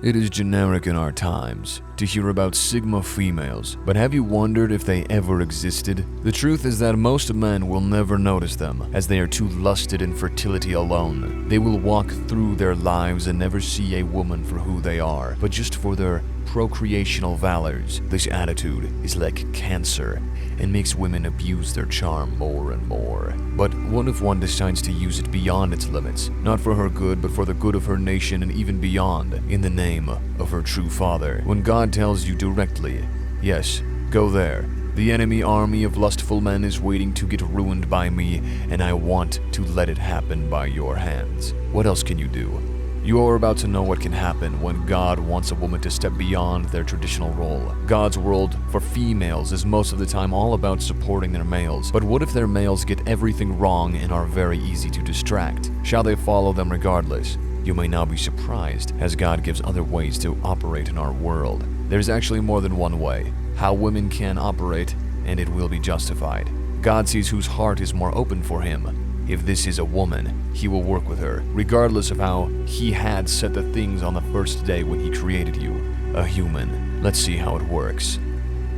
It is generic in our times to hear about Sigma females, but have you wondered if they ever existed? The truth is that most men will never notice them, as they are too lusted in fertility alone. They will walk through their lives and never see a woman for who they are, but just for their procreational valors. This attitude is like cancer and makes women abuse their charm more and more. But what if one decides to use it beyond its limits, not for her good, but for the good of her nation and even beyond, in the name of her true father? When God tells you directly, yes, go there. The enemy army of lustful men is waiting to get ruined by me, and I want to let it happen by your hands. What else can you do? You are about to know what can happen when God wants a woman to step beyond their traditional role. God's world for females is most of the time all about supporting their males. But what if their males get everything wrong and are very easy to distract? Shall they follow them regardless? You may now be surprised, as God gives other ways to operate in our world. There's actually more than one way, how women can operate, and it will be justified. God sees whose heart is more open for him. If this is a woman, he will work with her, regardless of how he had set the things on the first day when he created you, a human. Let's see how it works.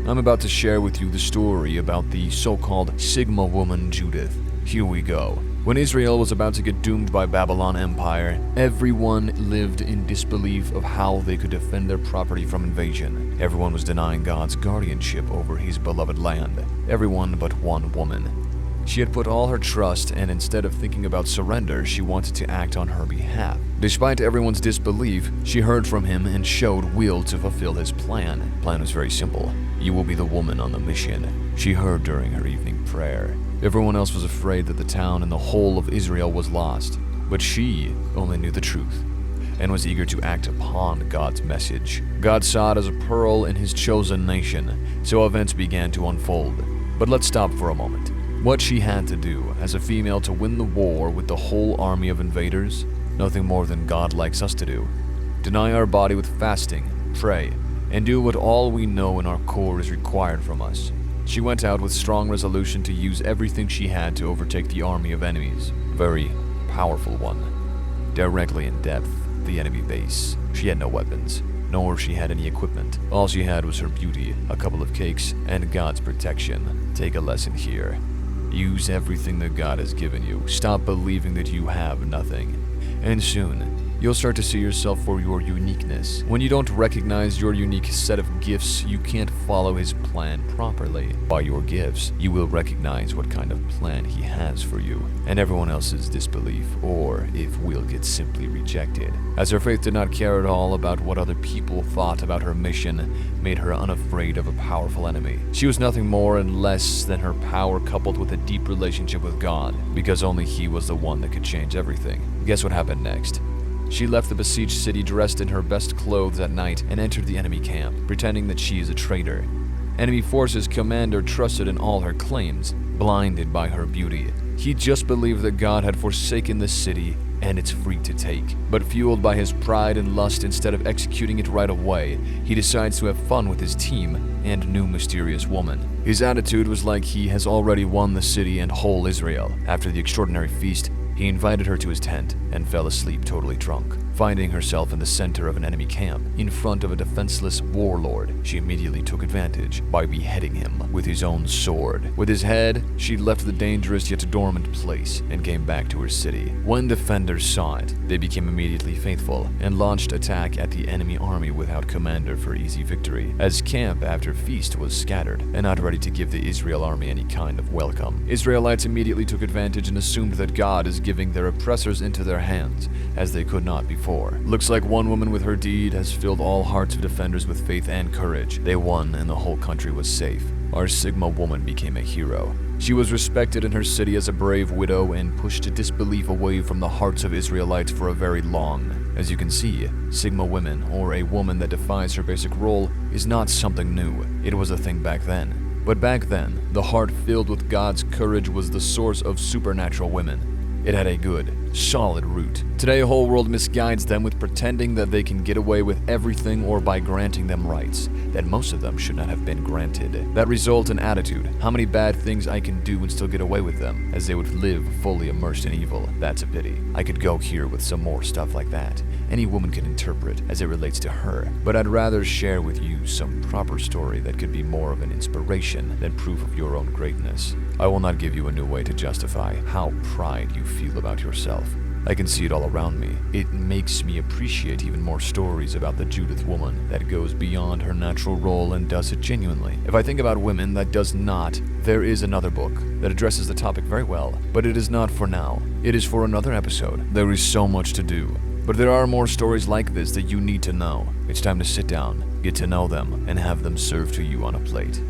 I'm about to share with you the story about the so-called Sigma woman Judith. Here we go. When Israel was about to get doomed by Babylon Empire, everyone lived in disbelief of how they could defend their property from invasion. Everyone was denying God's guardianship over his beloved land. Everyone but one woman. She had put all her trust, and instead of thinking about surrender, she wanted to act on her behalf. Despite everyone's disbelief, she heard from him and showed will to fulfill his plan. The plan was very simple. You will be the woman on the mission. She heard during her evening prayer. Everyone else was afraid that the town and the whole of Israel was lost, but she only knew the truth and was eager to act upon God's message. God saw it as a pearl in his chosen nation, so events began to unfold. But let's stop for a moment. What she had to do as a female to win the war with the whole army of invaders? Nothing more than God likes us to do. Deny our body with fasting, pray, and do what all we know in our core is required from us. She went out with strong resolution to use everything she had to overtake the army of enemies. Very powerful one. Directly in depth, the enemy base. She had no weapons, nor she had any equipment. All she had was her beauty, a couple of cakes, and God's protection. Take a lesson here. Use everything that God has given you. Stop believing that you have nothing. And soon, you'll start to see yourself for your uniqueness. When you don't recognize your unique set of gifts, you can't follow his plan properly. By your gifts, you will recognize what kind of plan he has for you, and everyone else's disbelief, or if will get simply rejected. As her faith did not care at all about what other people thought about her mission, made her unafraid of a powerful enemy. She was nothing more and less than her power coupled with a deep relationship with God, because only he was the one that could change everything. Guess what happened next? She left the besieged city dressed in her best clothes at night and entered the enemy camp, pretending that she is a traitor. Enemy forces commander trusted in all her claims, blinded by her beauty. He just believed that God had forsaken the city and it's free to take. But fueled by his pride and lust, instead of executing it right away, he decides to have fun with his team and new mysterious woman. His attitude was like he has already won the city and whole Israel. After the extraordinary feast, he invited her to his tent and fell asleep totally drunk. Finding herself in the center of an enemy camp, in front of a defenseless warlord, she immediately took advantage by beheading him with his own sword. With his head, she left the dangerous yet dormant place and came back to her city. When defenders saw it, they became immediately faithful and launched attack at the enemy army without commander for easy victory, as camp after feast was scattered and not ready to give the Israel army any kind of welcome. Israelites immediately took advantage and assumed that God is giving their oppressors into their hands, as they could not before. Looks like one woman with her deed has filled all hearts of defenders with faith and courage. They won and the whole country was safe. Our Sigma woman became a hero. She was respected in her city as a brave widow and pushed disbelief away from the hearts of Israelites for a very long. As you can see, Sigma women, or a woman that defies her basic role, is not something new. It was a thing back then. But back then, the heart filled with God's courage was the source of supernatural women. It had a good, solid root. Today, a whole world misguides them with pretending that they can get away with everything or by granting them rights that most of them should not have been granted. That result in attitude, how many bad things I can do and still get away with them, as they would live fully immersed in evil. That's a pity. I could go here with some more stuff like that. Any woman can interpret as it relates to her, but I'd rather share with you some proper story that could be more of an inspiration than proof of your own greatness. I will not give you a new way to justify how pride you feel about yourself. I can see it all around me. It makes me appreciate even more stories about the Judith woman that goes beyond her natural role and does it genuinely. If I think about women that does not, there is another book that addresses the topic very well, but it is not for now. It is for another episode. There is so much to do. But there are more stories like this that you need to know. It's time to sit down, get to know them, and have them served to you on a plate.